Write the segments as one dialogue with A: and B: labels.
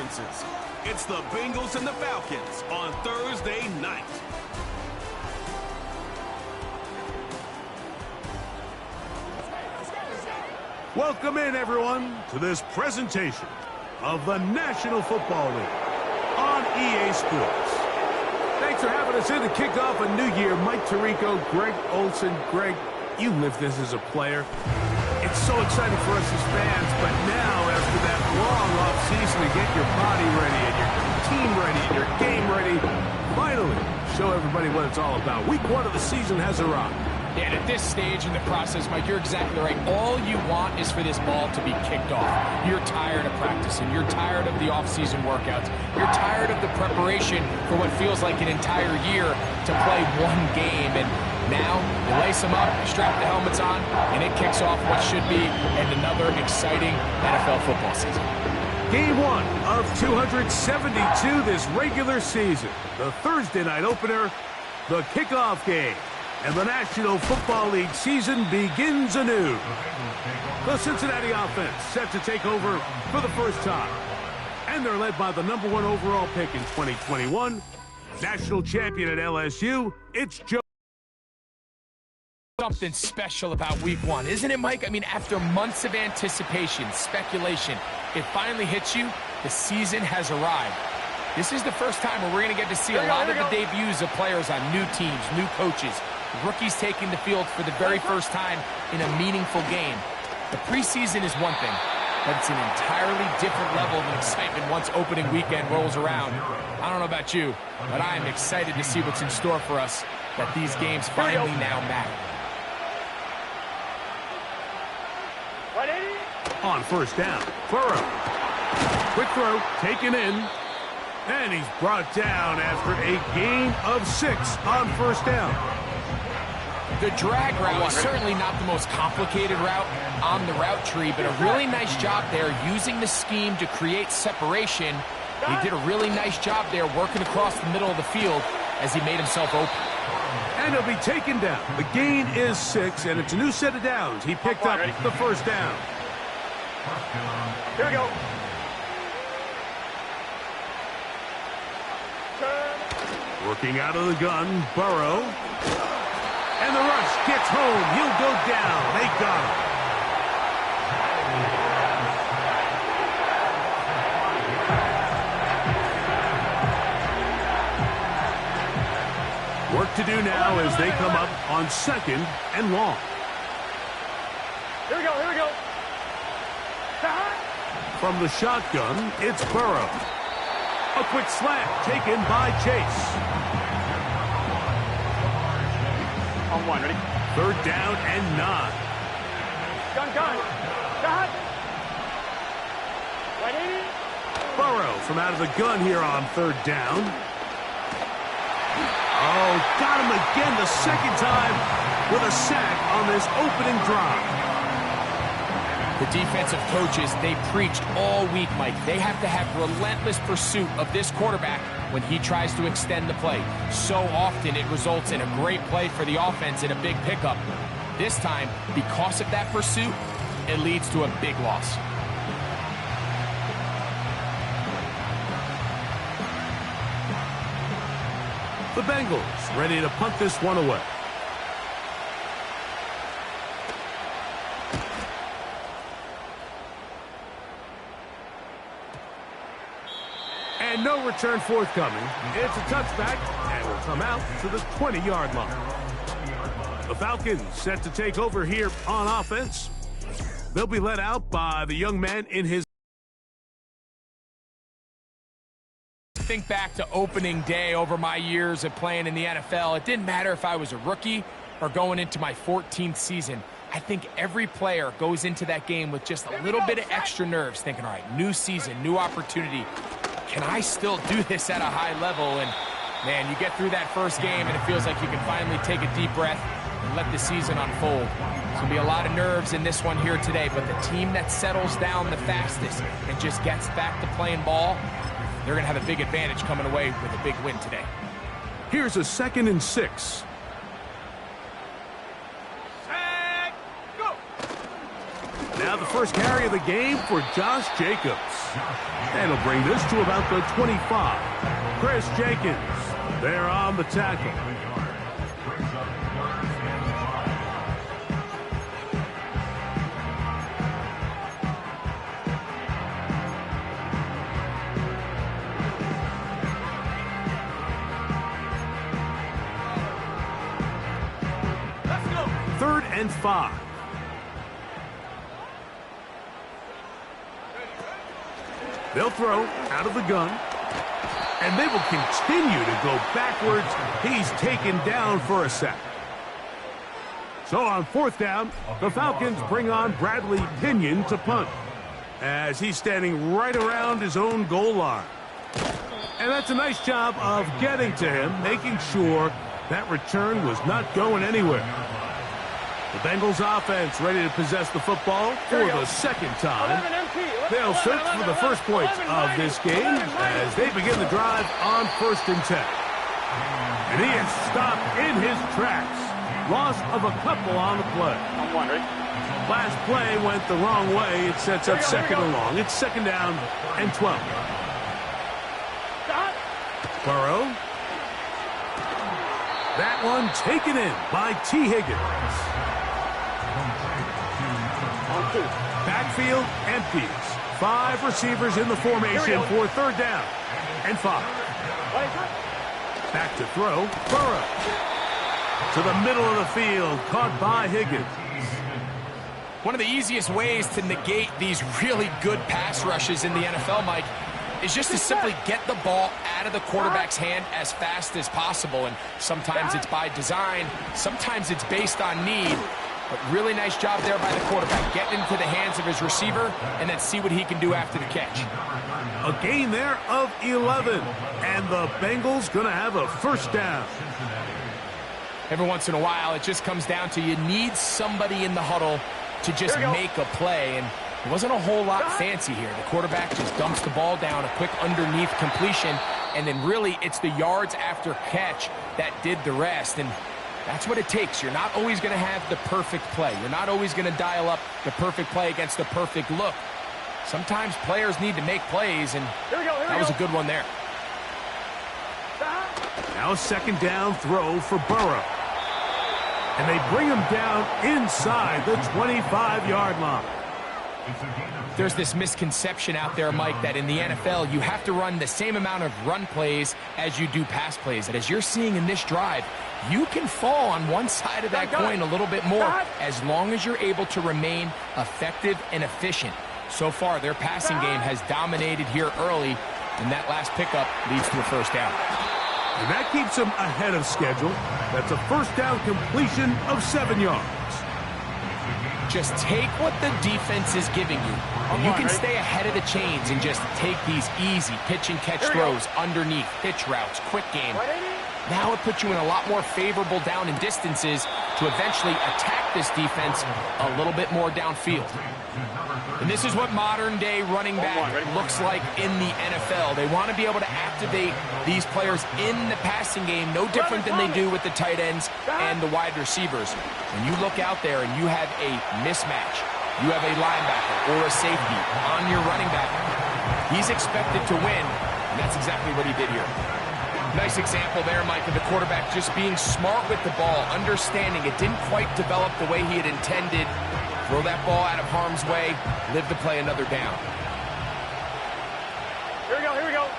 A: differences. It's the Bengals and the Falcons on Thursday night.
B: Welcome in, everyone, to this presentation of the National Football League on EA Sports. Thanks for having us in to kick off a new year. Mike Tirico, Greg Olson. Greg, you lived this as a player. It's so exciting for us as fans, but now after that long offseason to get your body ready and your team ready and your game ready, finally show everybody what it's all about. Week 1 of the season has arrived.
C: And at this stage in the process, Mike, you're exactly right. All you want is for this ball to be kicked off. You're tired of practicing. You're tired of the off-season workouts. You're tired of the preparation for what feels like an entire year to play one game. And now you lace them up, strap the helmets on, and it kicks off what should be another exciting NFL football season.
B: Game 1 of 272 this regular season. The Thursday night opener, the kickoff game. And the National Football League season begins anew. The Cincinnati offense set to take over for the first time. And they're led by the #1 overall pick in 2021, national champion at LSU, it's Joe.
C: Something special about week 1, isn't it, Mike? I mean, after months of anticipation, speculation, it finally hits you. The season has arrived. This is the first time where we're going to get to see a lot of the debuts of players on new teams, new coaches, rookies taking the field for the very first time in a meaningful game. The preseason is one thing, but it's an entirely different level of excitement once opening weekend rolls around. I don't know about you, but I am excited to see what's in store for us, that these games finally now matter.
B: On first down, Burrow. Quick throw, taken in. And he's brought down after a gain of 6 on first down.
C: The drag route is certainly not the most complicated route on the route tree, but a really nice job there using the scheme to create separation. He did a really nice job there working across the middle of the field as he made himself open.
B: And he'll be taken down. The gain is 6, and it's a new set of downs. He picked up the first down.
D: Here we go.
B: Working out of the gun, Burrow. And the rush gets home. He'll go down. They got him. Work to do now as they come up on 2nd and long.
D: Here we go, here we go.
B: From the shotgun, it's Burrow. A quick slant taken by Chase.
D: On 1, ready?
B: 3rd down and 9.
D: Gun. 180.
B: Burrow from out of the gun here on 3rd down. Oh, got him again the second time with a sack on this opening drive.
C: The defensive coaches, they preached all week, Mike. They have to have relentless pursuit of this quarterback when he tries to extend the play. So often it results in a great play for the offense and a big pickup. This time, because of that pursuit, it leads to a big loss.
B: The Bengals ready to punt this one away. And no return forthcoming. It's a touchback, and will come out to the 20-yard line. The Falcons set to take over here on offense. They'll be led out by the young man in his...
C: Think back to opening day over my years of playing in the NFL. It didn't matter if I was a rookie or going into my 14th season. I think every player goes into that game with just a little bit of extra nerves, thinking, all right, new season, new opportunity. Can I still do this at a high level? And, man, you get through that first game, and it feels like you can finally take a deep breath and let the season unfold. There's going to be a lot of nerves in this one here today, but the team that settles down the fastest and just gets back to playing ball, they're going to have a big advantage coming away with a big win today.
B: Here's a 2nd and 6. Now the first carry of the game for Josh Jacobs. And he'll bring this to about the 25. Chris Jenkins there on the tackle.
A: Let's go.
B: 3rd and 5. They'll throw out of the gun, and they will continue to go backwards. He's taken down for a sack. So on 4th down, the Falcons bring on Bradley Pinion to punt, as he's standing right around his own goal line. And that's a nice job of getting to him, making sure that return was not going anywhere. The Bengals offense ready to possess the football for the second time. They'll search for the first points of this game as they begin the drive on 1st and 10. And he is stopped in his tracks. Loss of a couple on the play. Last play went the wrong way. It sets up 2nd and long. It's 2nd down and 12. Burrow. That one taken in by T. Higgins. Backfield empties. 5 receivers in the formation for 3rd down and 5. Back to throw. Burrow. To the middle of the field. Caught by Higgins.
C: One of the easiest ways to negate these really good pass rushes in the NFL, Mike, is just to simply get the ball out of the quarterback's hand as fast as possible. And sometimes it's by design. Sometimes it's based on need. But really nice job there by the quarterback. Getting into the hands of his receiver and then see what he can do after the catch.
B: A gain there of 11. And the Bengals going to have a 1st down.
C: Every once in a while, it just comes down to you need somebody in the huddle to just make a play. And it wasn't a whole lot fancy here. The quarterback just dumps the ball down, a quick underneath completion. And then really it's the yards after catch that did the rest. And that's what it takes. You're not always going to have the perfect play. You're not always going to dial up the perfect play against the perfect look. Sometimes players need to make plays, and that was a good one there.
B: Now a 2nd down throw for Burrow. And they bring him down inside the 25-yard line.
C: There's this misconception out there, Mike, that in the NFL you have to run the same amount of run plays as you do pass plays. And as you're seeing in this drive, you can fall on one side of that coin a little bit more as long as you're able to remain effective and efficient. So far, their passing game has dominated here early, and that last pickup leads to a 1st down.
B: And that keeps them ahead of schedule. That's a 1st down completion of 7 yards.
C: Just take what the defense is giving you. And you can stay ahead of the chains and just take these easy pitch-and-catch throws underneath, pitch routes, quick game. Now it puts you in a lot more favorable down and distances to eventually attack this defense a little bit more downfield. And this is what modern-day running back looks like in the NFL. They want to be able to activate these players in the passing game, no different than they do with the tight ends and the wide receivers. When you look out there and you have a mismatch, you have a linebacker or a safety on your running back, he's expected to win, and that's exactly what he did here. Nice example there, Mike, of the quarterback just being smart with the ball, understanding it didn't quite develop the way he had intended. Throw that ball out of harm's way, live to play another down.
D: Here we go.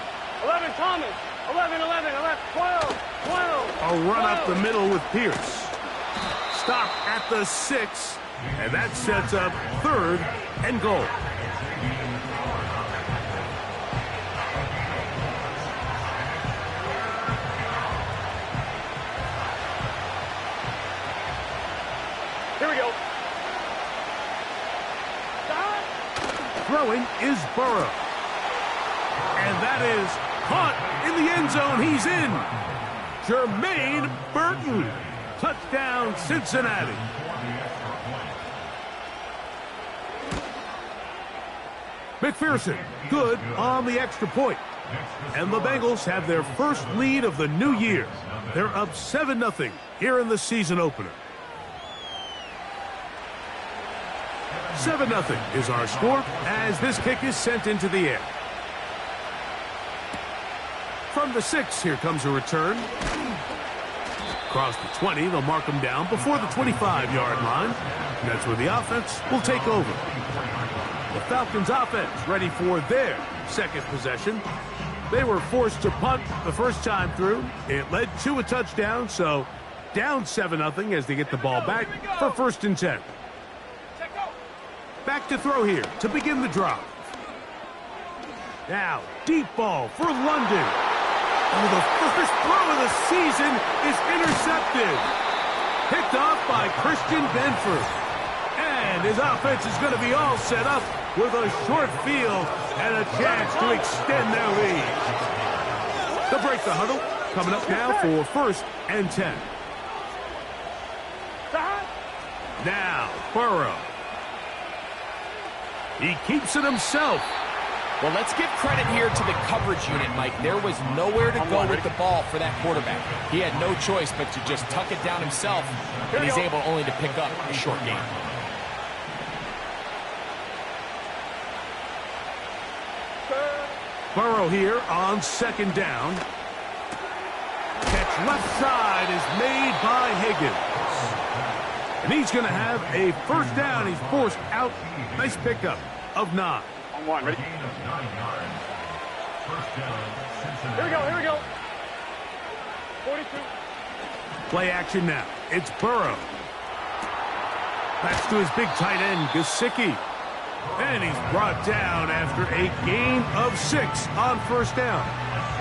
D: 11, Thomas. 11, 12, 12.
B: A run up the middle with Pierce. Stop at the 6, and that sets up 3rd and goal.
D: Here we go.
B: Throwing is Burrow. And that is caught in the end zone. He's in. Jermaine Burton. Touchdown, Cincinnati. McPherson, good on the extra point. And the Bengals have their first lead of the new year. They're up 7-0 here in the season opener. 7-0 is our score as this kick is sent into the air. From the 6, here comes a return. Across the 20, they'll mark them down before the 25-yard line. And that's where the offense will take over. The Falcons offense ready for their second possession. They were forced to punt the first time through. It led to a touchdown, so down 7-0 as they get the ball back for 1st and 10. Back to throw here to begin the drive. Now, deep ball for London. Oh, the first throw of the season is intercepted. Picked off by Christian Benford. And his offense is going to be all set up with a short field and a chance to extend their lead. They'll break the huddle. Coming up now for 1st and 10. Now, Burrow. He keeps it himself.
C: Well, let's give credit here to the coverage unit, Mike. There was nowhere to go with the ball for that quarterback. He had no choice but to just tuck it down himself, and he's able only to pick up a short gain.
B: Burrow here on 2nd down. Catch left side is made by Higgins. And he's going to have a 1st down. He's forced out. Nice pickup of 9.
D: On 1, ready? Here we go. 42.
B: Play action now. It's Burrow. That's to his big tight end, Gesicki. And he's brought down after a gain of 6 on 1st down.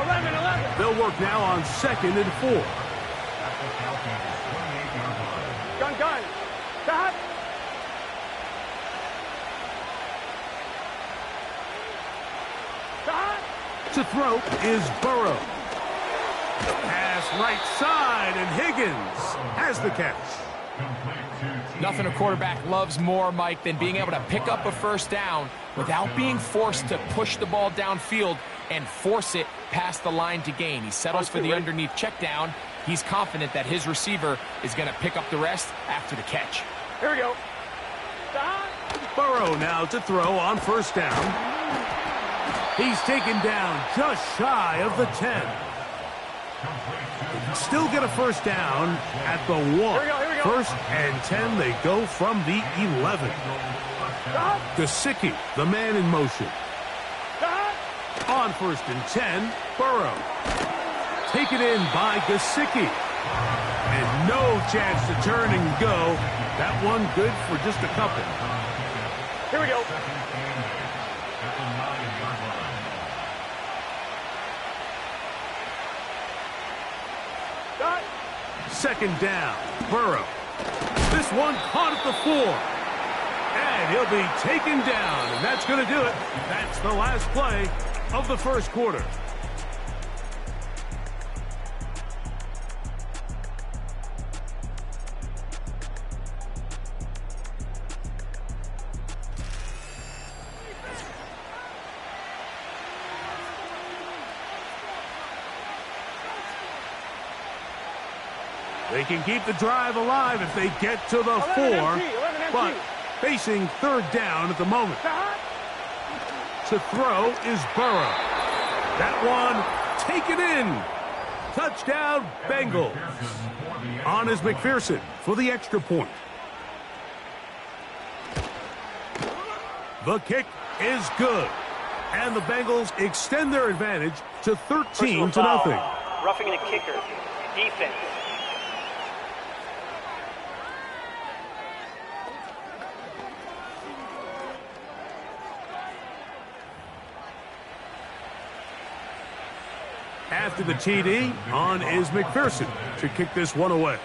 D: 11.
B: They'll work now on 2nd and 4.
D: Gun. Stop.
B: To throw is Burrow. Pass right side, and Higgins has the catch.
C: Nothing a quarterback loves more, Mike, than being able to pick up a 1st down without being forced to push the ball downfield and force it past the line to gain. He settles for the underneath check down. He's confident that his receiver is going to pick up the rest after the catch.
D: Here we go. Stop.
B: Burrow now to throw on 1st down. He's taken down just shy of the 10. Still get a 1st down at the 1.
D: Here we go.
B: 1st and 10, they go from the 11. Gesicki, the man in motion. On 1st and 10, Burrow. Taken in by Gesicki. And no chance to turn and go. That one good for just a couple.
D: Here we go. Stop.
B: 2nd down, Burrow. This one caught at the 4. And he'll be taken down, and that's going to do it. That's the last play of the 1st quarter. They can keep the drive alive if they get to the 4, but facing 3rd down at the moment. To throw is Burrow. That one taken in. Touchdown, Bengals. On is McPherson for the extra point. The kick is good. And the Bengals extend their advantage to 13-0.
D: Roughing the kicker. Defense.
B: After the TD, on is McPherson to kick this one away.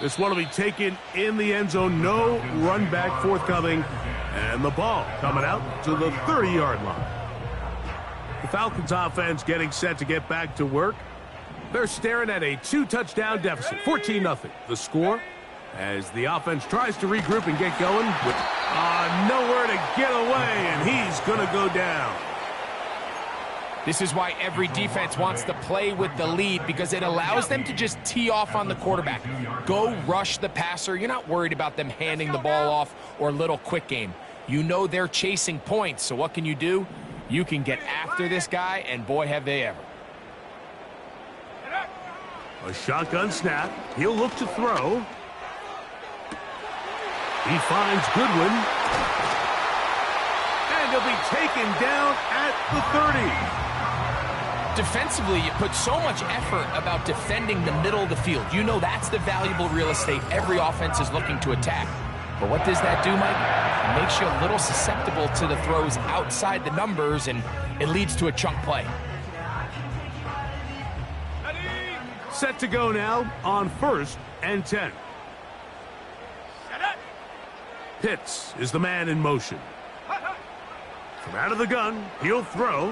B: This one will be taken in the end zone. No run back forthcoming. And the ball coming out to the 30-yard line. The Falcons offense getting set to get back to work. They're staring at a 2-touchdown deficit, 14-0. The score as the offense tries to regroup and get going with nowhere to get away, and he's going to go down.
C: This is why every defense wants to play with the lead, because it allows them to just tee off on the quarterback. Go rush the passer. You're not worried about them handing the ball off or a little quick game. You know they're chasing points, so what can you do? You can get after this guy, and boy, have they ever.
B: A shotgun snap. He'll look to throw. He finds Goodwin. And he'll be taken down at the 30.
C: Defensively, you put so much effort about defending the middle of the field. You know that's the valuable real estate every offense is looking to attack. But what does that do, Mike? It makes you a little susceptible to the throws outside the numbers, and it leads to a chunk play.
B: Set to go now on 1st and 10. Pitts is the man in motion. From out of the gun, he'll throw.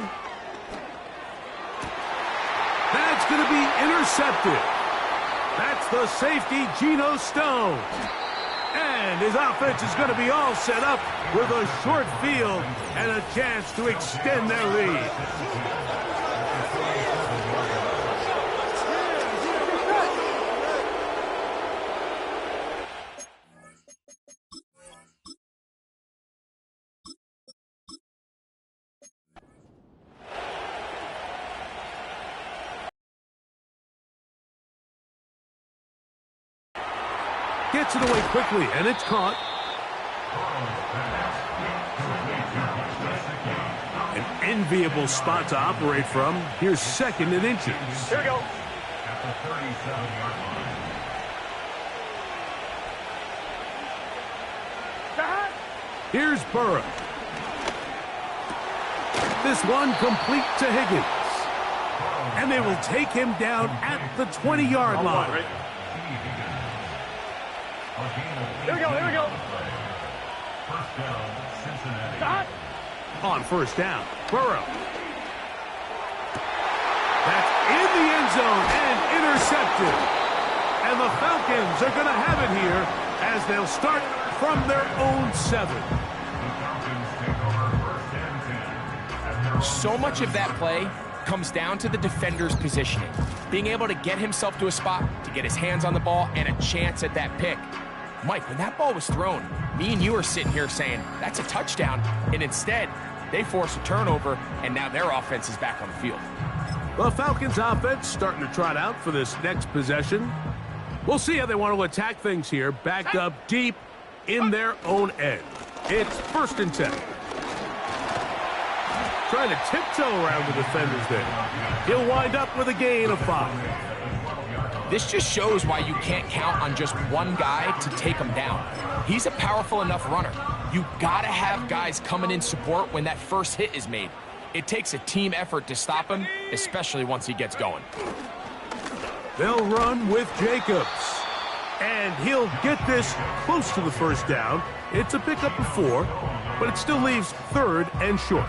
B: That's going to be intercepted. That's the safety, Geno Stone. And his offense is going to be all set up with a short field and a chance to extend their lead. Gets it away quickly, and it's caught. An enviable spot to operate from. Here's 2nd and inches.
D: Here we go.
B: Here's Burrow. This one complete to Higgins. And they will take him down at the 20-yard line.
D: Here we go, here we go.
B: On 1st down, Burrow. That's in the end zone and intercepted. And the Falcons are going to have it here as they'll start from their own 7.
C: So much of that play comes down to the defender's positioning. Being able to get himself to a spot, to get his hands on the ball, and a chance at that pick. Mike, when that ball was thrown, me and you are sitting here saying, that's a touchdown, and instead, they force a turnover, and now their offense is back on the field.
B: The Falcons offense starting to trot out for this next possession. We'll see how they want to attack things here, backed up deep in their own end. It's 1st and 10. Trying to tiptoe around the defenders there. He'll wind up with a gain of 5.
C: This just shows why you can't count on just one guy to take him down. He's a powerful enough runner. You gotta have guys coming in support when that first hit is made. It takes a team effort to stop him, especially once he gets going.
B: They'll run with Jacobs. And he'll get this close to the 1st down. It's a pickup of 4, but it still leaves 3rd and short.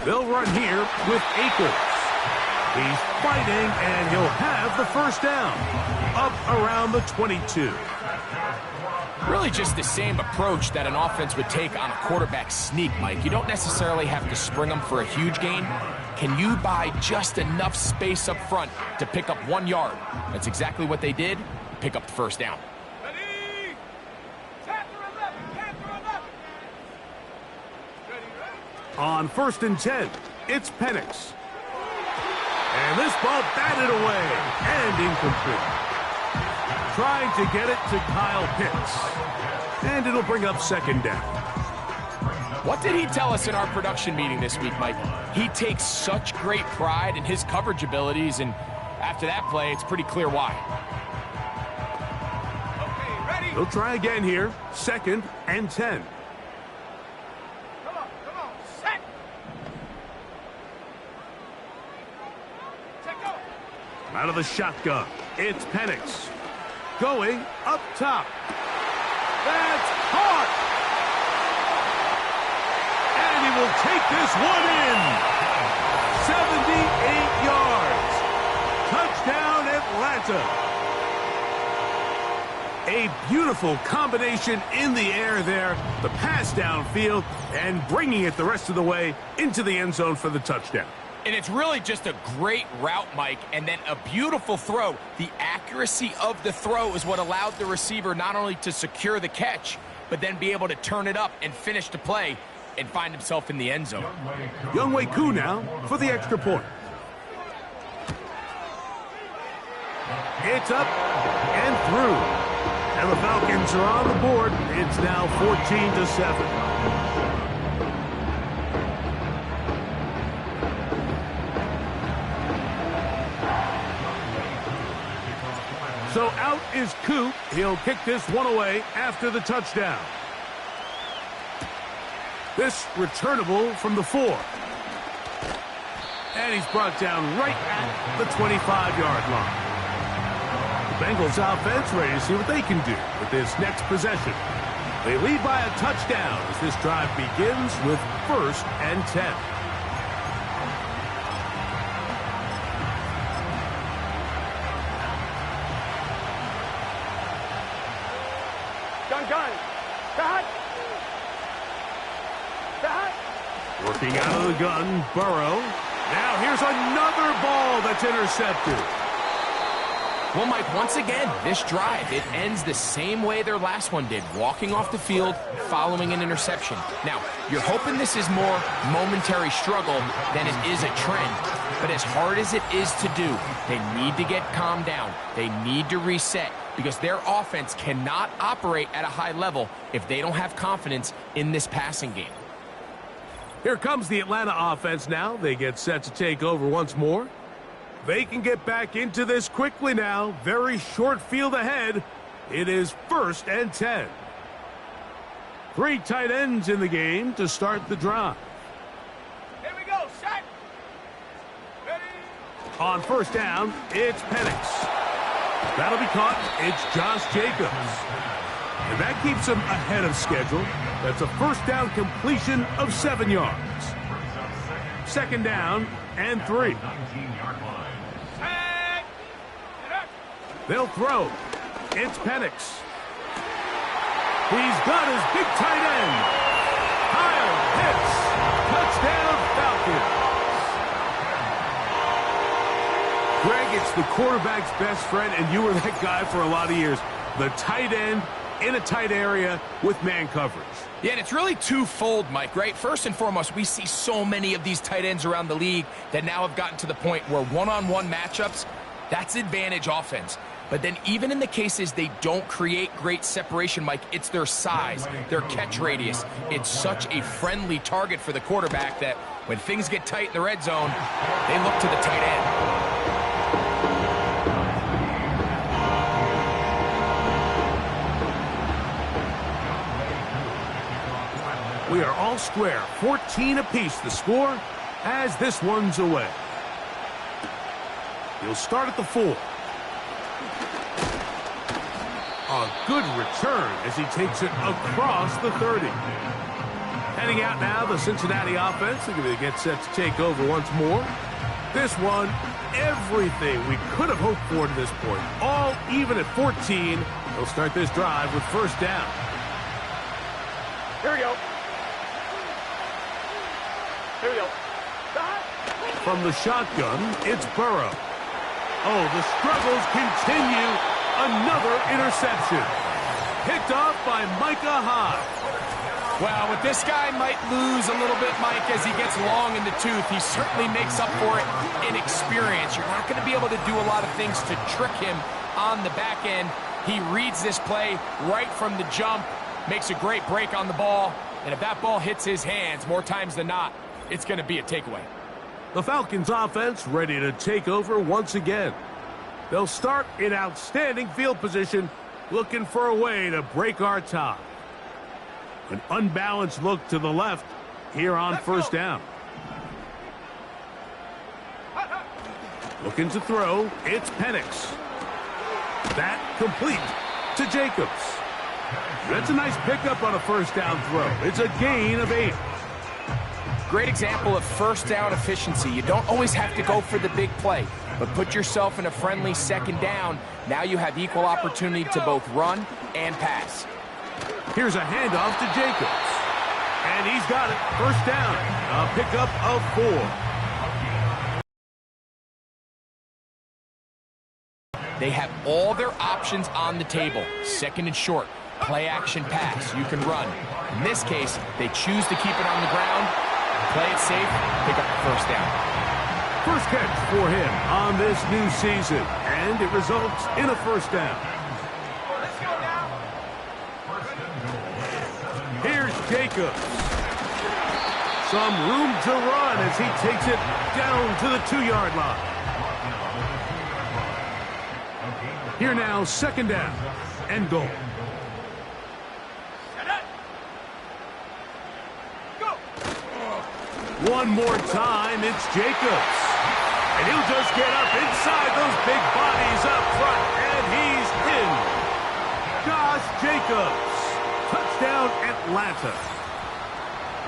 B: They'll run here with Akers. He's fighting, and he'll have the 1st down. Up around the 22.
C: Really just the same approach that an offense would take on a quarterback sneak, Mike. You don't necessarily have to spring them for a huge gain. Can you buy just enough space up front to pick up 1 yard? That's exactly what they did. Pick up the 1st down.
B: On 1st and 10, it's Penix. And this ball batted away and incomplete. Trying to get it to Kyle Pitts. And it'll bring up 2nd down.
C: What did he tell us in our production meeting this week, Mike? He takes such great pride in his coverage abilities, and after that play, it's pretty clear why.
D: Okay, ready?
B: He'll try again here. 2nd and 10. Out of the shotgun, it's Penix. Going up top. That's caught! And he will take this one in. 78 yards. Touchdown, Atlanta. A beautiful combination in the air there, the pass downfield, and bringing it the rest of the way into the end zone for the touchdown.
C: And it's really just a great route, Mike, and then a beautiful throw. The accuracy of the throw is what allowed the receiver not only to secure the catch, but then be able to turn it up and finish the play and find himself in the end zone.
B: Younghoe Koo now for the extra point. It's up and through. And the Falcons are on the board. It's now 14-7. So out is Koo. He'll kick this one away after the touchdown. This returnable from the 4. And he's brought down right at the 25-yard line. The Bengals offense ready to see what they can do with this next possession. They lead by a touchdown as this drive begins with 1st and 10.
D: Gun. Cut.
B: Working out of the gun, Burrow. Now here's another ball that's intercepted.
C: Well, Mike, once again, this drive, it ends the same way their last one did, walking off the field, following an interception. Now, you're hoping this is more momentary struggle than it is a trend. But as hard as it is to do, they need to get calmed down. They need to reset because their offense cannot operate at a high level if they don't have confidence in this passing game.
B: Here comes the Atlanta offense now. They get set to take over once more. They can get back into this quickly now. Very short field ahead. It is 1st and 10. 3 tight ends in the game to start the drive.
D: Here we go. Set. Ready.
B: On 1st down, it's Penix. That'll be caught. It's Josh Jacobs. And that keeps him ahead of schedule. That's a 1st down completion of 7 yards. 2nd down and 3. They'll throw. It's Penix. He's got his big tight end. Kyle Pitts. Touchdown Falcons. Greg, it's the quarterback's best friend, and you were that guy for a lot of years. The tight end in a tight area with man coverage.
C: Yeah, and it's really twofold, Mike, right? First and foremost, we see so many of these tight ends around the league that now have gotten to the point where one-on-one matchups, that's advantage offense. But then even in the cases they don't create great separation, Mike, it's their size, their catch radius. It's such a friendly target for the quarterback that when things get tight in the red zone, they look to the tight end.
B: We are all square, 14 apiece the score as this one's away. He'll start at the 4. A good return as he takes it across the 30. Heading out now, the Cincinnati offense. They're going to get set to take over once more. This one, everything we could have hoped for to this point. All even at 14. They'll start this drive with 1st down.
D: Here we go. Here we go.
B: From the shotgun, it's Burrow. Oh, the struggles continue. Another interception. Picked off by Micah Hyde.
C: Well, with this guy might lose a little bit, Mike, as he gets long in the tooth. He certainly makes up for it in experience. You're not going to be able to do a lot of things to trick him on the back end. He reads this play right from the jump, makes a great break on the ball, and if that ball hits his hands more times than not, it's going to be a takeaway.
B: The Falcons offense ready to take over once again. They'll start in outstanding field position, looking for a way to break our tie. An unbalanced look to the left here on 1st down. Looking to throw, it's Penix. That complete to Jacobs. That's a nice pickup on a 1st down throw. It's a gain of 8.
C: Great example of 1st down efficiency. You don't always have to go for the big play. but put yourself in a friendly second down. Now you have equal opportunity to both run and pass.
B: Here's a handoff to Jacobs. And he's got it. First down. A pickup of 4.
C: They have all their options on the table. Second and short. Play action pass. You can run. In this case, they choose to keep it on the ground, play it safe, pick up the first down.
B: First catch for him on this new season, and it results in a first down. Here's Jacobs. Some room to run as he takes it down to the 2-yard line. Here now, second down and goal. One more time, it's Jacobs. And he'll just get up inside those big bodies up front, and he's in. Josh Jacobs. Touchdown, Atlanta.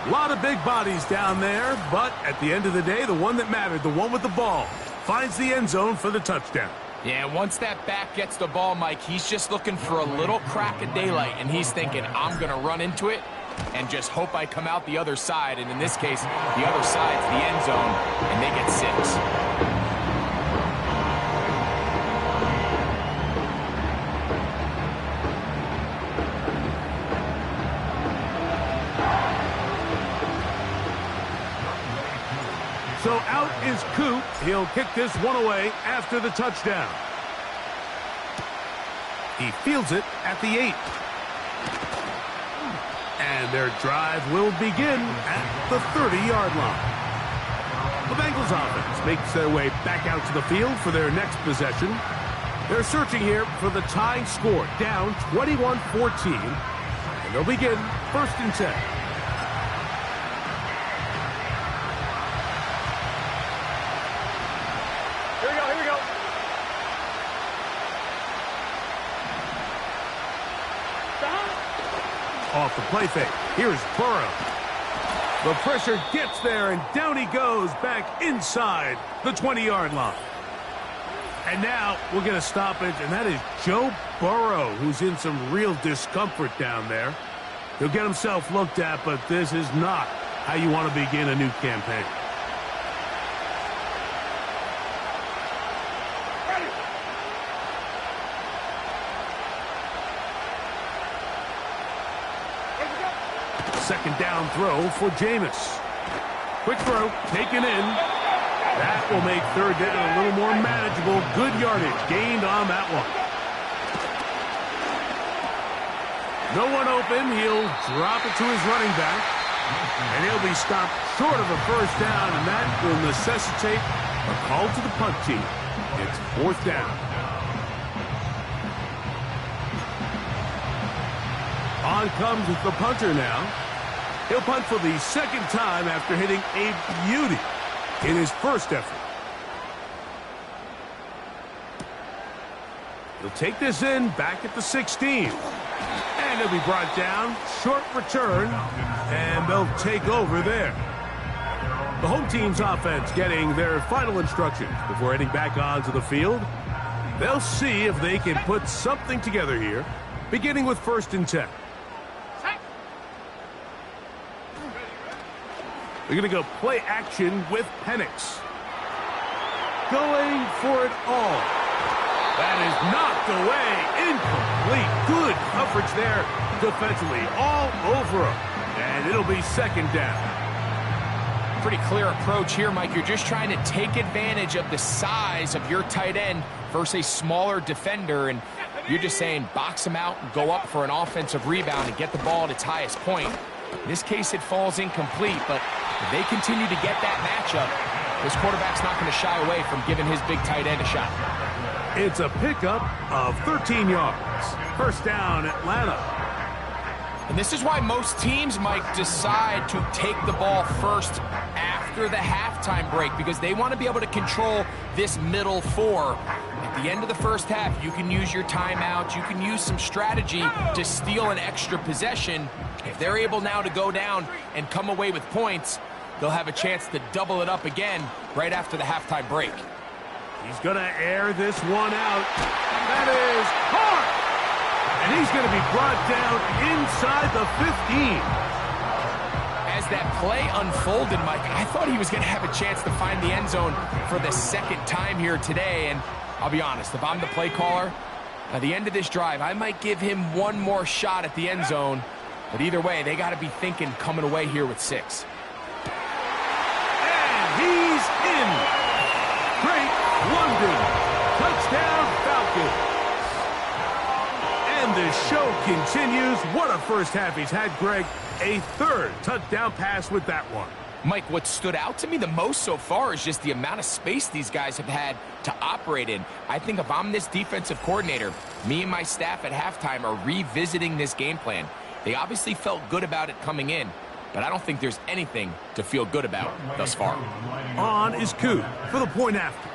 B: A lot of big bodies down there, but at the end of the day, the one that mattered, the one with the ball, finds the end zone for the touchdown.
C: Yeah, once that back gets the ball, Mike, he's just looking for a little crack of daylight, and he's thinking, I'm going to run into it and just hope I come out the other side. And in this case, the other side's the end zone, and they get 6.
B: So out is Coop. He'll kick this one away after the touchdown. He fields it at the 8. And their drive will begin at the 30-yard line. The Bengals offense makes their way back out to the field for their next possession. They're searching here for the tying score, down 21-14. And they'll begin first and 10. Off the play fake. Here's Burrow. The pressure gets there, and down he goes back inside the 20-yard line. And now we'll get a stoppage, and that is Joe Burrow, who's in some real discomfort down there. He'll get himself looked at, but this is not how you want to begin a new campaign. Second down throw for Jameis. Quick throw, taken in. That will make third down a little more manageable. Good yardage gained on that one. No one open. He'll drop it to his running back. And he'll be stopped short of a first down, and that will necessitate a call to the punt team. It's fourth down. On comes the punter now. He'll punt for the second time after hitting a beauty in his first effort. He'll take this in back at the 16. And he'll be brought down. Short return. And they'll take over there. The home team's offense getting their final instructions before heading back onto the field. They'll see if they can put something together here, beginning with first and 10. They're going to go play action with Penix. Going for it all. That is knocked away. Incomplete. Good coverage there defensively. All over him. And it'll be second down.
C: Pretty clear approach here, Mike. You're just trying to take advantage of the size of your tight end versus a smaller defender. And you're just saying box him out and go up for an offensive rebound and get the ball at its highest point. In this case, it falls incomplete, but if they continue to get that matchup, this quarterback's not going to shy away from giving his big tight end a shot.
B: It's a pickup of 13 yards. First down, Atlanta.
C: And this is why most teams might decide to take the ball first after the halftime break, because they want to be able to control this middle 4. At the end of the first half, you can use your timeout. You can use some strategy to steal an extra possession. If they're able now to go down and come away with points, they'll have a chance to double it up again right after the halftime break.
B: He's going to air this one out. That is hard. And he's going to be brought down inside the 15.
C: As that play unfolded, Mike, I thought he was going to have a chance to find the end zone for the second time here today. And I'll be honest, if I'm the play caller, at the end of this drive, I might give him one more shot at the end zone. But either way, they got to be thinking coming away here with 6.
B: And he's in. Great London. Touchdown Falcons. And the show continues. What a first half he's had, Greg. A third touchdown pass with that one.
C: Mike, what stood out to me the most so far is just the amount of space these guys have had to operate in. I think if I'm this defensive coordinator, me and my staff at halftime are revisiting this game plan. They obviously felt good about it coming in, but I don't think there's anything to feel good about thus far.
B: On is Koo for the point after.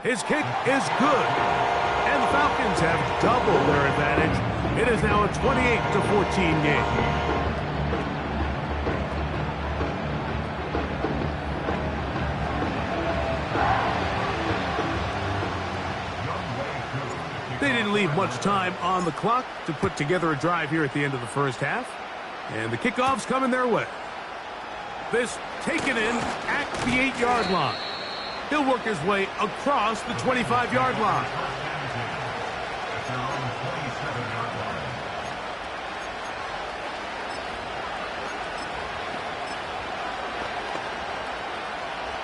B: His kick is good. And the Falcons have doubled their advantage. It is now a 28-14 game. They didn't leave much time on the clock to put together a drive here at the end of the first half. And the kickoff's coming their way. This taken in at the 8-yard line. He'll work his way across the 25-yard line.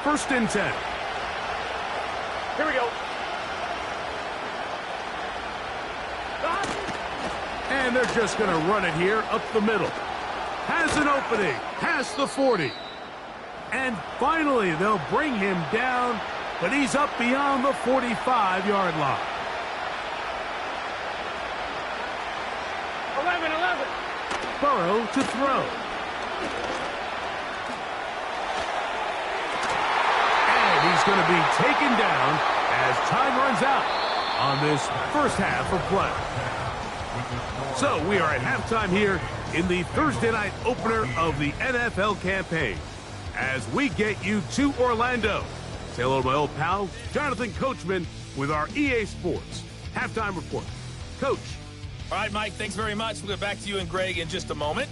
B: First and 10.
D: Here we go.
B: And they're just going to run it here up the middle. Has an opening past the 40. And finally, they'll bring him down, but he's up beyond the 45-yard line.
D: 11.
B: Burrow to throw. And he's going to be taken down as time runs out on this first half of play. So we are at halftime here in the Thursday night opener of the NFL campaign as we get you to Orlando. Say hello to my old pal, Jonathan Coachman, with our EA Sports halftime report. Coach.
E: All right, Mike, thanks very much. We'll get back to you and Greg in just a moment.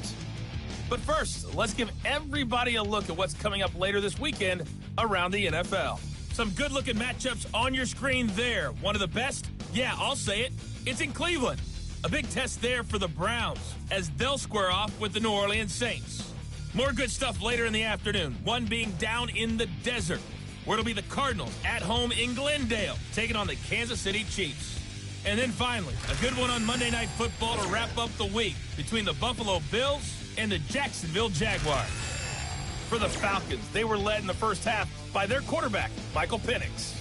E: But first, let's give everybody a look at what's coming up later this weekend around the NFL. Some good-looking matchups on your screen there. One of the best? Yeah, I'll say it. It's in Cleveland. A big test there for the Browns as they'll square off with the New Orleans Saints. More good stuff later in the afternoon, one being down in the desert, where it'll be the Cardinals at home in Glendale, taking on the Kansas City Chiefs. And then finally, a good one on Monday Night Football to wrap up the week between the Buffalo Bills and the Jacksonville Jaguars. For the Falcons, they were led in the first half by their quarterback, Michael Penix.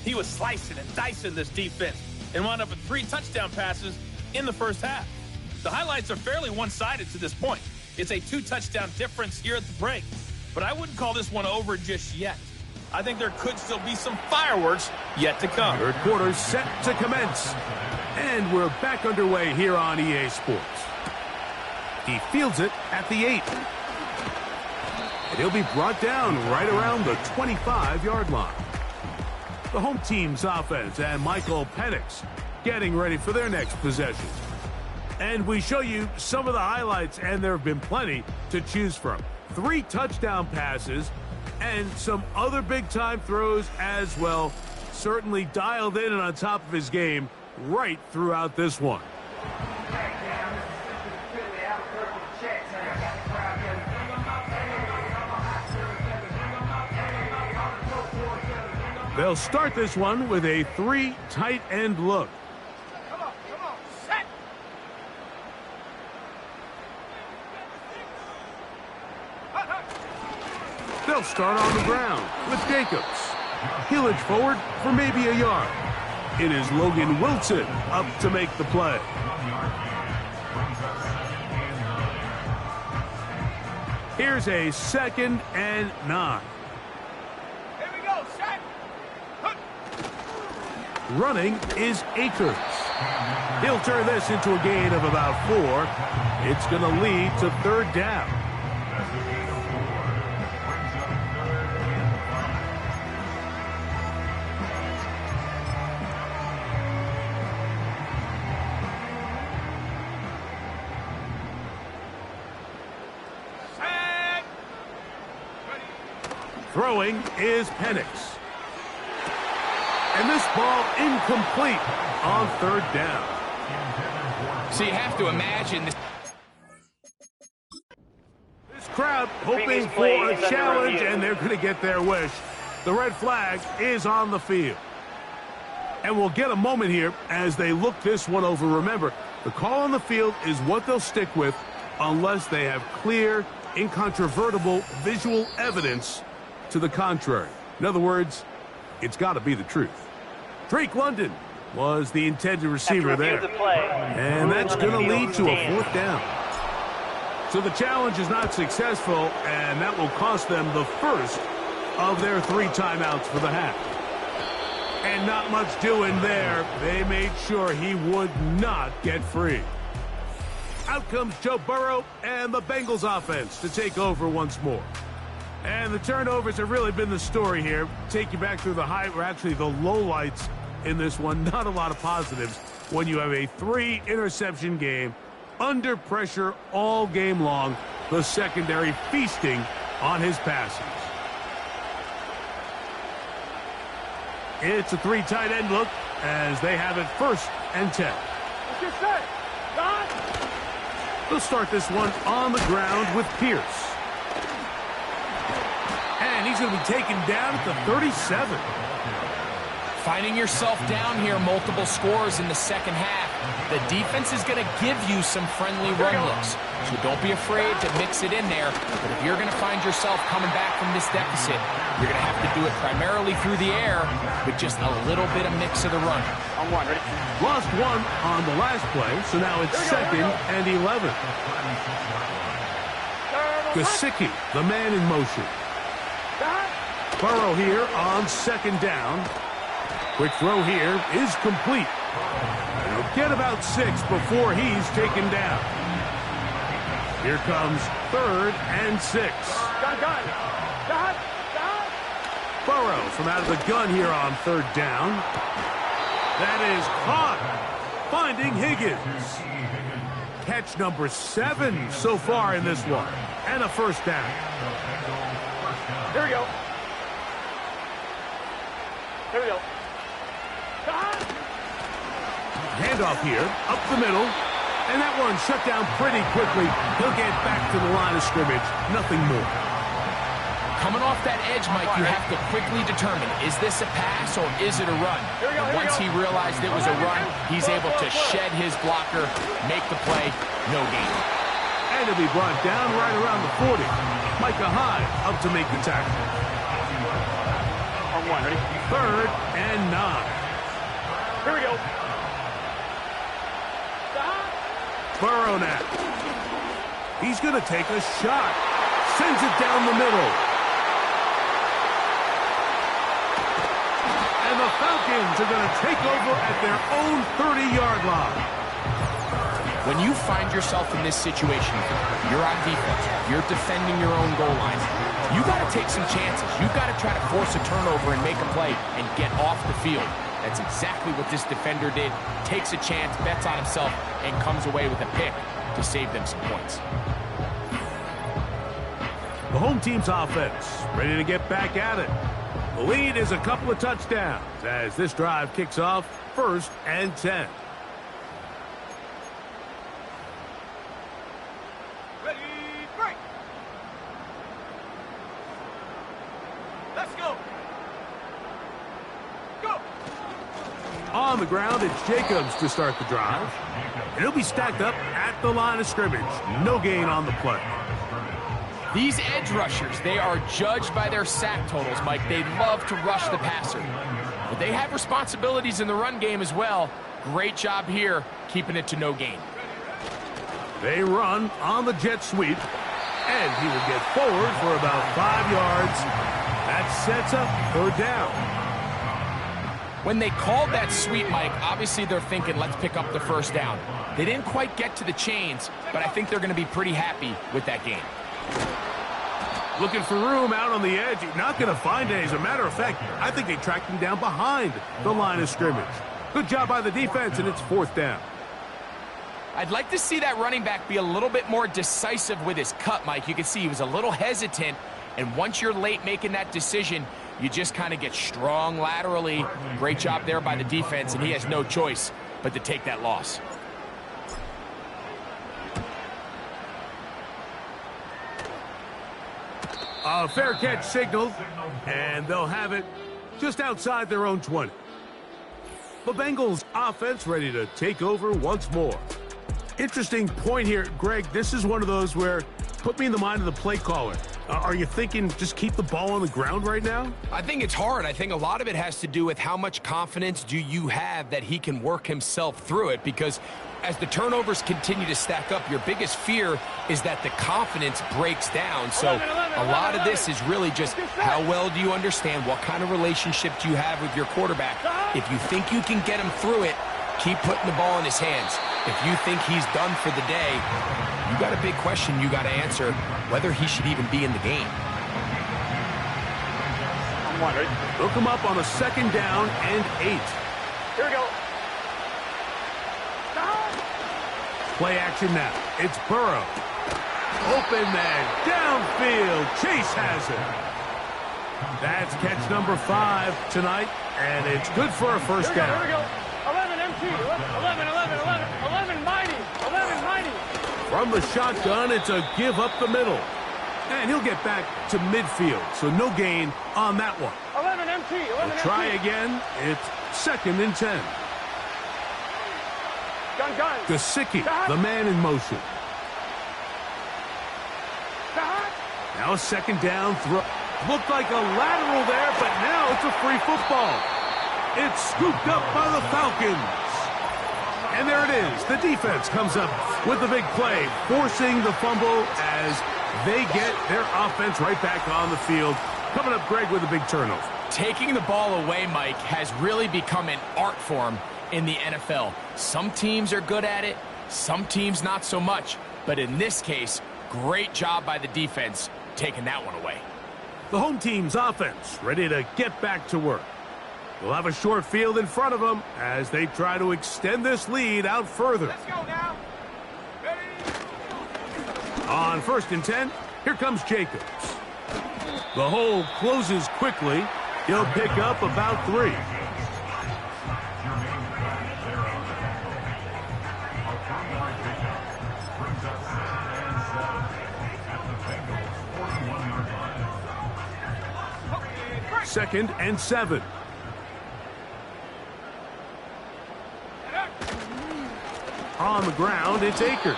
E: He was slicing and dicing this defense and wound up with 3 touchdown passes in the first half. The highlights are fairly one-sided to this point. It's a 2-touchdown difference here at the break, but I wouldn't call this one over just yet. I think there could still be some fireworks yet to come.
B: Third quarter set to commence, and we're back underway here on EA Sports. He fields it at the 8. And he'll be brought down right around the 25-yard line. The home team's offense and Michael Penix getting ready for their next possession. And we show you some of the highlights, and there have been plenty to choose from. 3 touchdown passes and some other big-time throws as well. Certainly dialed in and on top of his game right throughout this one. They'll start this one with a 3 tight end look.
D: Come on, set.
B: They'll start on the ground with Jacobs. He'll edge forward for maybe a yard. It is Logan Wilson up to make the play. Here's a 2nd and 9.
D: Here we go, set.
B: Running is Akers. He'll turn this into a gain of about 4. It's going to lead to 3rd down. Throwing is Penix. And this ball incomplete on third down.
C: So you have to imagine this
B: crowd hoping for a challenge, and they're going to get their wish. The red flag is on the field. And we'll get a moment here as they look this one over. Remember, the call on the field is what they'll stick with unless they have clear, incontrovertible visual evidence to the contrary. In other words, it's got to be the truth. Drake London was the intended receiver there. And that's going to lead to a fourth down. So the challenge is not successful, and that will cost them the first of their 3 timeouts for the half. And not much doing there. They made sure he would not get free. Out comes Joe Burrow and the Bengals offense to take over once more. And the turnovers have really been the story here. Take you back through the the lowlights in this one. Not a lot of positives when you have a 3-interception game under pressure all game long. The secondary feasting on his passes. It's a 3 tight end look as they have it 1st and 10. They'll start this one on the ground with Pierce. And he's going to be taken down at the 37.
C: Finding yourself down here, multiple scores in the second half. The defense is going to give you some friendly run looks. So don't be afraid to mix it in there. But if you're going to find yourself coming back from this deficit, you're going to have to do it primarily through the air with just a little bit of mix of the run.
D: On 1, ready?
B: Lost 1 on the last play, so now it's 2nd and 11. Gesicki, the man in motion. Burrow here on 2nd down. Quick throw here is complete. And he'll get about 6 before he's taken down. Here comes 3rd and 6. Burrow from out of the gun here on 3rd down. That is caught. Finding Higgins. Catch number 7 so far in this one. And a 1st down.
D: Here we go. Here we go.
B: Handoff here, up the middle, and that one shut down pretty quickly. He'll get back to the line of scrimmage, nothing more.
C: Coming off that edge, Mike, you have to quickly determine, is this a pass or is it a run? Once he realized it was a run, he's able to shed his blocker, make the play, no gain.
B: And he'll be brought down right around the 40. Micah Hyde up to make the tackle.
D: On 1, ready?
B: 3rd and 9.
D: Here we go.
B: Burrow now. He's going to take a shot. Sends it down the middle. And the Falcons are going to take over at their own 30-yard line.
C: When you find yourself in this situation, you're on defense, you're defending your own goal line, you got to take some chances. You got to try to force a turnover and make a play and get off the field. That's exactly what this defender did. Takes a chance, bets on himself, and comes away with a pick to save them some points.
B: The home team's offense ready to get back at it. The lead is a couple of touchdowns as this drive kicks off 1st and 10.
A: Ready, break. Let's go. Go.
B: On the ground, it's Jacobs to start the drive. And he'll be stacked up at the line of scrimmage. No gain on the play.
C: These edge rushers, they are judged by their sack totals, Mike. They love to rush the passer. But they have responsibilities in the run game as well. Great job here, keeping it to no gain.
B: They run on the jet sweep. And he will get forward for about 5 yards. That sets up 3rd down.
C: When they called that sweep, Mike, obviously they're thinking, let's pick up the 1st down. They didn't quite get to the chains, but I think they're going to be pretty happy with that game.
B: Looking for room out on the edge. Not going to find it. As a matter of fact, I think they tracked him down behind the line of scrimmage. Good job by the defense, and it's 4th down.
C: I'd like to see that running back be a little bit more decisive with his cut, Mike. You can see he was a little hesitant And once you're late making that decision, you just kind of get strong laterally. Great job there by the defense, and he has no choice but to take that loss.
B: A fair catch signaled, and they'll have it just outside their own 20. The Bengals offense ready to take over once more. Interesting point here, Greg. This is one of those where, put me in the mind of the play caller. Are you thinking just keep the ball on the ground right now?
C: I think it's hard. I think a lot of it has to do with how much confidence do you have that he can work himself through it, because as the turnovers continue to stack up, your biggest fear is that the confidence breaks down. So a lot of this is really just how well do you understand, what kind of relationship do you have with your quarterback. If you think you can get him through it, keep putting the ball in his hands. If you think he's done for the day, you got a big question you got to answer, whether he should even be in the game.
D: I'm wondering.
B: They'll come up on a 2nd down and 8.
D: Here we go.
B: Play action now. It's Burrow. Open man. Downfield. Chase has it. That's catch number 5 tonight, and it's good for a first down.
D: Here we go. 11 MT. 11 mighty. 11 mighty.
B: From the shotgun, it's a give up the middle. And he'll get back to midfield, so no gain on that one.
D: 11 MT. 11
B: They'll try again. It's 2nd and 10.
D: Gun.
B: Gesicki, the man in motion. Now a 2nd down throw. Looked like a lateral there, but now it's a free football. It's scooped up by the Falcons. And there it is. The defense comes up with the big play, forcing the fumble as they get their offense right back on the field. Coming up, Greg, with a big turnover.
C: Taking the ball away, Mike, has really become an art form in the NFL. Some teams are good at it, some teams not so much. But in this case, great job by the defense taking that one away.
B: The home team's offense ready to get back to work. They'll have a short field in front of them as they try to extend this lead out further.
D: Let's go now. Ready?
B: On 1st and 10, here comes Jacobs. The hole closes quickly. He'll pick up about 3. Second and 7. On the ground, it's Akers.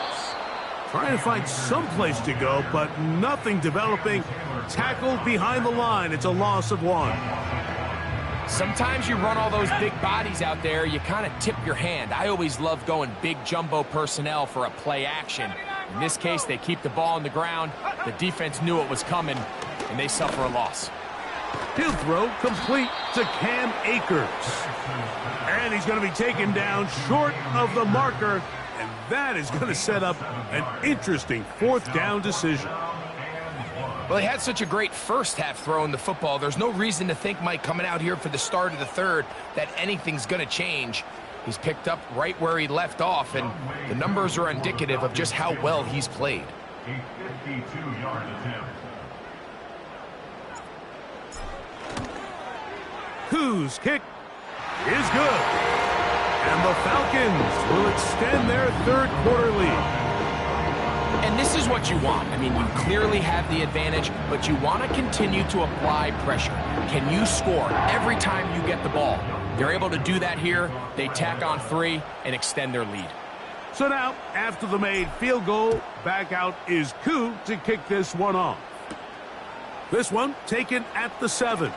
B: Trying to find some place to go, but nothing developing. Tackled behind the line. It's a loss of 1.
C: Sometimes you run all those big bodies out there, you kind of tip your hand. I always love going big jumbo personnel for a play action. In this case, they keep the ball on the ground. The defense knew it was coming, and they suffer a loss.
B: He'll throw complete to Cam Akers. And he's going to be taken down short of the marker, and that is going to set up an interesting 4th down decision.
C: Well, he had such a great first half throwing the football. There's no reason to think, Mike, coming out here for the start of the 3rd, that anything's going to change. He's picked up right where he left off, and the numbers are indicative of just how well he's played.
F: A 52-yard attempt.
B: Whose kick is good. And the Falcons will extend their 3rd quarter lead.
C: And this is what you want. I mean, you clearly have the advantage, but you want to continue to apply pressure. Can you score every time you get the ball? They're able to do that here. They tack on 3 and extend their lead.
B: So now, after the made field goal, back out is Koo to kick this one off. This one taken at the 7.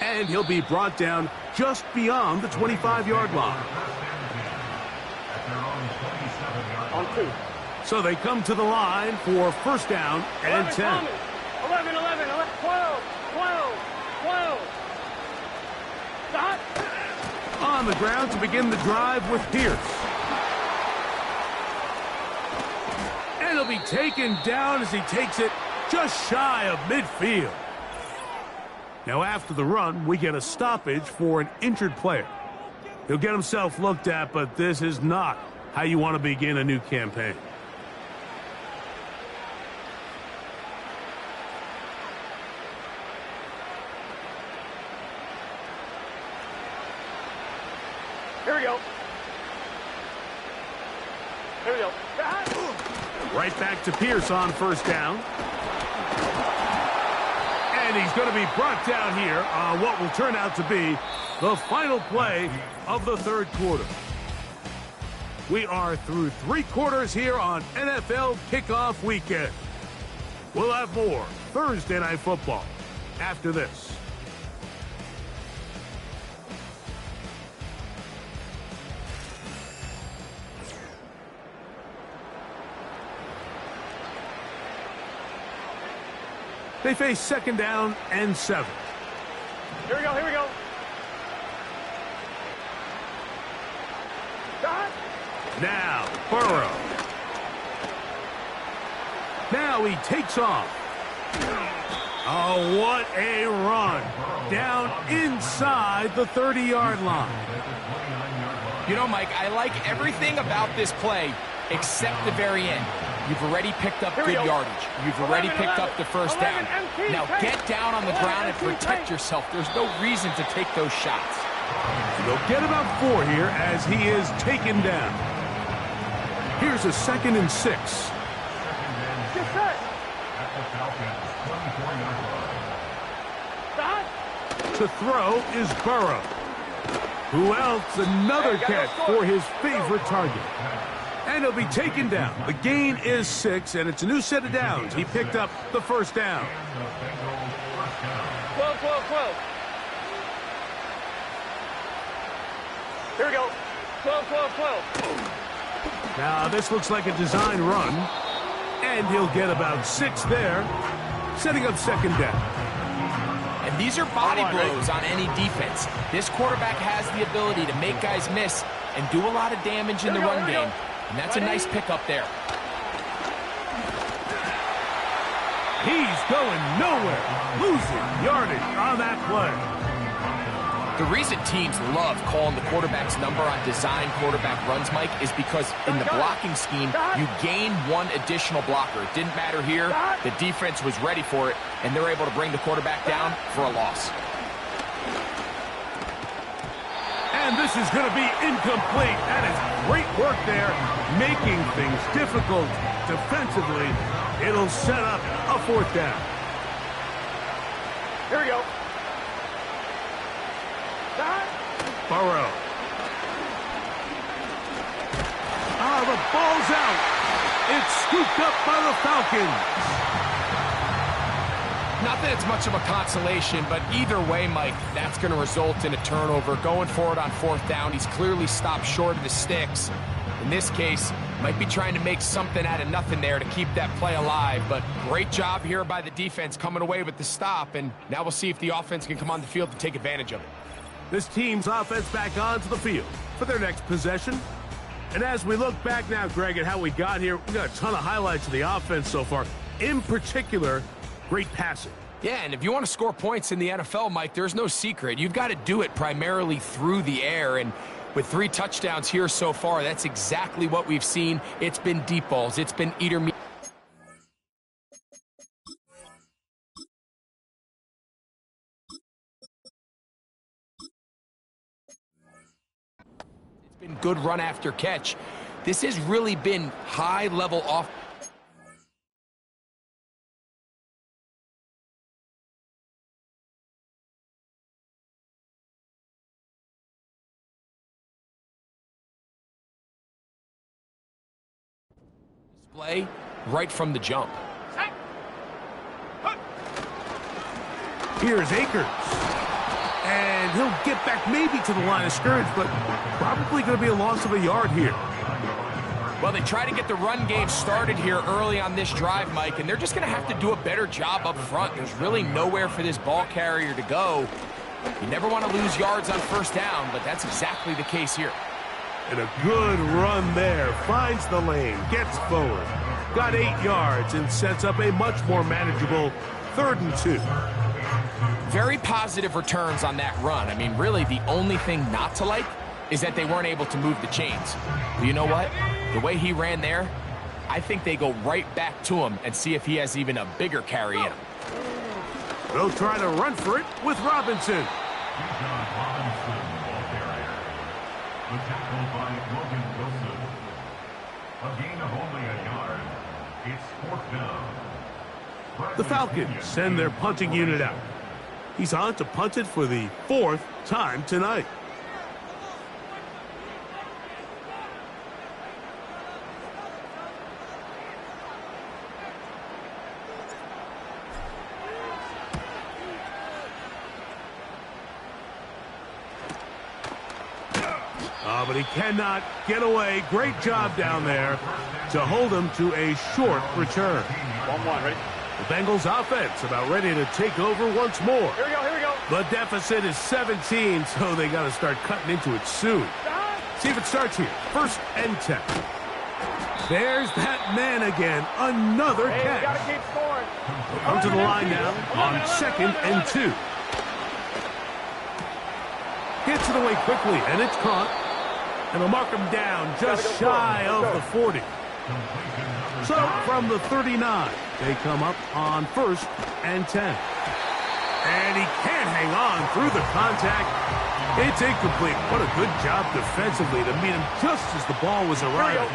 B: And he'll be brought down just beyond the 25-yard line.
D: On 2.
B: So they come to the line for 1st down and 10.
D: 11, 12. Stop.
B: On the ground to begin the drive with Pierce. And he'll be taken down as he takes it just shy of midfield. Now after the run, we get a stoppage for an injured player. He'll get himself looked at, but this is not how you want to begin a new campaign.
D: Here we go.
B: Right back to Pierce on first down. And he's going to be brought down here on what will turn out to be the final play of the third quarter. We are through 3 quarters here on NFL Kickoff Weekend. We'll have more Thursday Night Football after this. They face second down and 7.
D: Here we go, here we go. Shot.
B: Now, Burrow. Now he takes off. Oh, what a run. Down inside the 30-yard line.
C: You know, Mike, I like everything about this play except the very end. You've already picked up good yardage. You've already picked up the first down. Now get down on the ground and protect yourself. There's no reason to take those shots.
B: They'll get about 4 here as he is taken down. Here's a 2nd and 6.
D: Get set.
B: To throw is Burrow. Who else? Another catch for his favorite target. And he'll be taken down. The gain is 6, and it's a new set of downs. He picked up the first down.
D: 12, 12, 12. Here we go. 12, 12, 12.
B: Now, this looks like a design run. And he'll get about 6 there, setting up second down.
C: And these are body blows on any defense. This quarterback has the ability to make guys miss and do a lot of damage in the run game. And that's a nice pickup there.
B: He's going nowhere, losing yardage on that play.
C: The reason teams love calling the quarterback's number on design quarterback runs, Mike, is because in the blocking scheme, you gain 1 additional blocker. It didn't matter here. The defense was ready for it, and they're able to bring the quarterback down for a loss.
B: And this is going to be incomplete. That is great work there, making things difficult defensively. It'll set up a 4th down.
D: Here we go.
B: Burrow. The ball's out. It's scooped up by the Falcons.
C: Not that it's much of a consolation, but either way, Mike, that's going to result in a turnover. Going forward on 4th down, he's clearly stopped short of the sticks. In this case, might be trying to make something out of nothing there to keep that play alive. But great job here by the defense coming away with the stop, and now we'll see if the offense can come on the field to take advantage of it.
B: This team's offense back onto the field for their next possession. And as we look back now, Greg, at how we got here, we got a ton of highlights of the offense so far. In particular, great passing.
C: Yeah, and if you want to score points in the NFL, Mike, there's no secret. You've got to do it primarily through the air, and with 3 touchdowns here so far, that's exactly what we've seen. It's been deep balls. It's been eater me. It's been good run after catch. This has really been high-level off. Display right from the jump.
B: Here's Akers. And he'll get back maybe to the line of scrimmage, but probably going to be a loss of a yard here.
C: Well, they try to get the run game started here early on this drive, Mike, and they're just going to have to do a better job up front. There's really nowhere for this ball carrier to go. You never want to lose yards on 1st down, but that's exactly the case here.
B: And a good run there. Finds the lane, gets forward. Got 8 yards and sets up a much more manageable 3rd and 2.
C: Very positive returns on that run. I mean, really, the only thing not to like is that they weren't able to move the chains. But you know what? The way he ran there, I think they go right back to him and see if he has even a bigger carry in him.
B: They'll try to run for it with Robinson.
F: A gain of only a yard. It's 4th down.
B: The Falcons send their punting unit out. He's on to punt it for the 4th time tonight. But he cannot get away. Great job down there to hold him to a short return.
D: 1-1, ready?
B: The Bengals offense about ready to take over once more.
D: Here we go, here we go.
B: The deficit is 17, so they got to start cutting into it soon. See if it starts here. 1st and 10. There's that man again. Another
D: Hey,
B: catch.
D: we gotta keep scoring.
B: Come to the line now on 2nd and 2. Gets it away quickly, and it's caught. And they'll mark him down just shy of the 40. So from the 39, they come up on 1st and 10. And he can't hang on through the contact. It's incomplete. What a good job defensively to meet him just as the ball was arriving.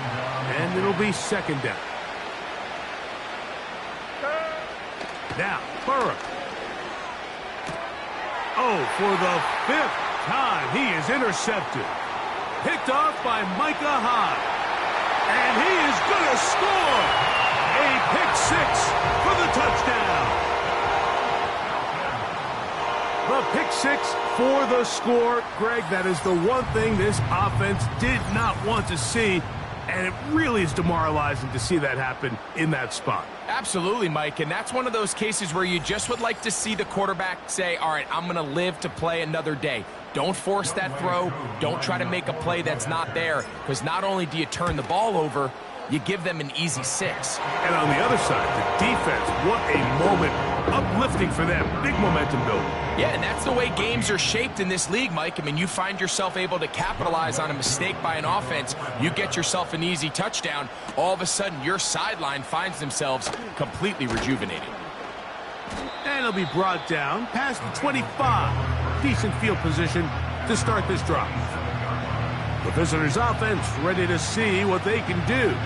B: And it'll be 2nd down. Now, Burrow. Oh, for the 5th time, he is intercepted. Picked off by Micah Hyde. And he is going to score. A pick 6 for the touchdown. The pick 6 for the score. Greg, that is the one thing this offense did not want to see. And it really is demoralizing to see that happen in that spot.
C: Absolutely, Mike, and that's one of those cases where you just would like to see the quarterback say, all right, I'm going to live to play another day. Don't force that throw. Don't try to make a play that's not there, because not only do you turn the ball over, you give them an easy 6.
B: And on the other side, the defense, what a moment. Uplifting for them. Big momentum building.
C: Yeah, and that's the way games are shaped in this league, Mike. I mean, you find yourself able to capitalize on a mistake by an offense. You get yourself an easy touchdown. All of a sudden, your sideline finds themselves completely rejuvenated.
B: And it'll be brought down past the 25. Decent field position to start this drive. The visitors' offense ready to see what they can do.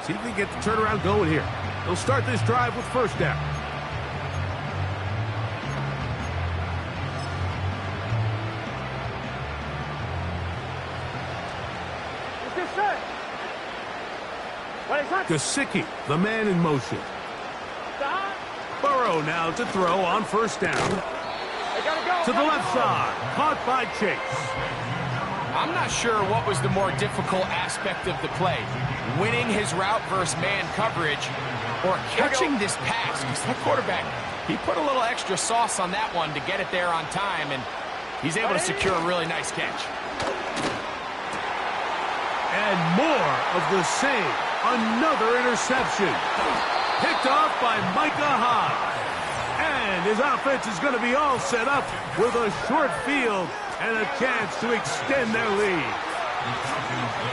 B: See if they get the turnaround going here. They'll start this drive with 1st down.
D: What's this set? What is that?
B: Gesicki, the man in motion.
D: Stop.
B: Burrow now to throw on 1st down.
D: They gotta go.
B: To the left side. Caught by Chase.
C: I'm not sure what was the more difficult aspect of the play. Winning his route versus man coverage or catching this pass. Because that quarterback, he put a little extra sauce on that one to get it there on time, and he's able to secure a really nice catch.
B: And more of the same. Another interception. Picked off by Micah Hyde. And his offense is going to be all set up with a short field and a chance to extend their lead.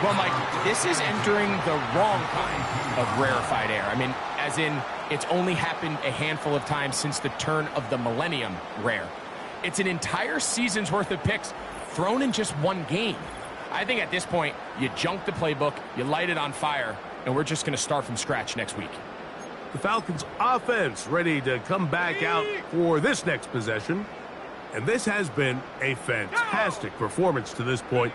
C: Well, Mike, this is entering the wrong kind of rarefied air. I mean, as in, it's only happened a handful of times since the turn of the millennium rare. It's an entire season's worth of picks thrown in just one game. I think at this point, you junk the playbook, you light it on fire, and we're just going to start from scratch next week.
B: The Falcons' offense ready to come back out for this next possession. And this has been a fantastic performance to this point,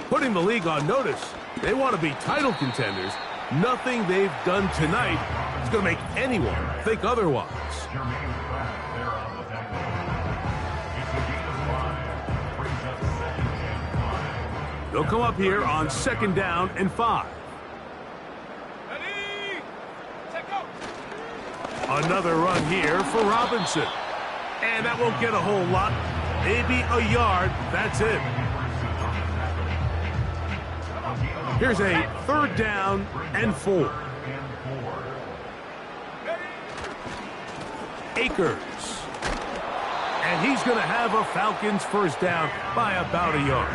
B: putting the league on notice. They want to be title contenders. Nothing they've done tonight is going to make anyone think otherwise. They'll come up here on 2nd down and 5.
D: Ready? Set, go.
B: Another run here for Robinson. And that won't get a whole lot. Maybe a yard. That's it. Here's a 3rd down and 4. Akers. And he's going to have a Falcons 1st down by about a yard.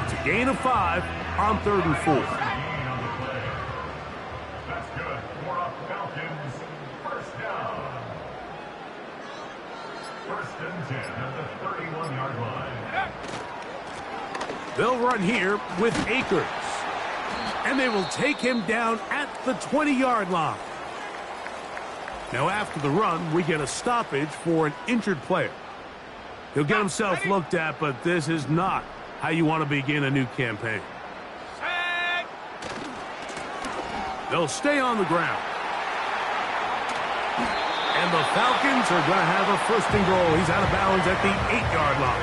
B: It's a gain of 5 on 3rd and 4.
F: That's good. For a Falcons First and 10 at the 31-yard line.
B: They'll run here with Akers. And they will take him down at the 20-yard line. Now, after the run, we get a stoppage for an injured player. He'll get himself looked at, but this is not how you want to begin a new campaign. They'll stay on the ground. And the Falcons are going to have a first and goal. He's out of bounds at the 8-yard line.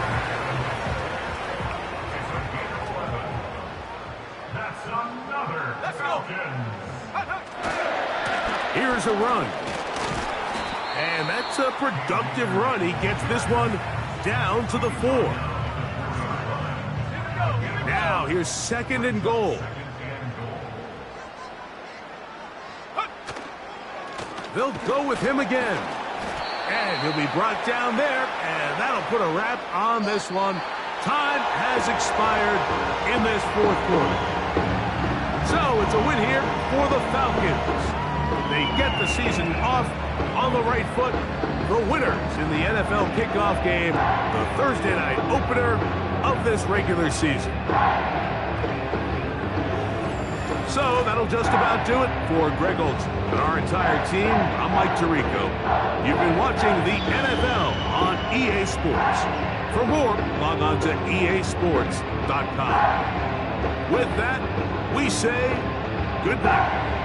F: That's another Falcons.
B: Here's a run. And that's a productive run. He gets this one down to the 4. Now here's second and goal. They'll go with him again. And he'll be brought down there, and that'll put a wrap on this one. Time has expired in this fourth quarter. So it's a win here for the Falcons. They get the season off on the right foot. The winners in the NFL kickoff game, the Thursday night opener of this regular season. So that'll just about do it for Greg Olson and our entire team. I'm Mike Tirico. You've been watching the NFL on EA Sports. For more, log on to easports.com. With that, we say good night.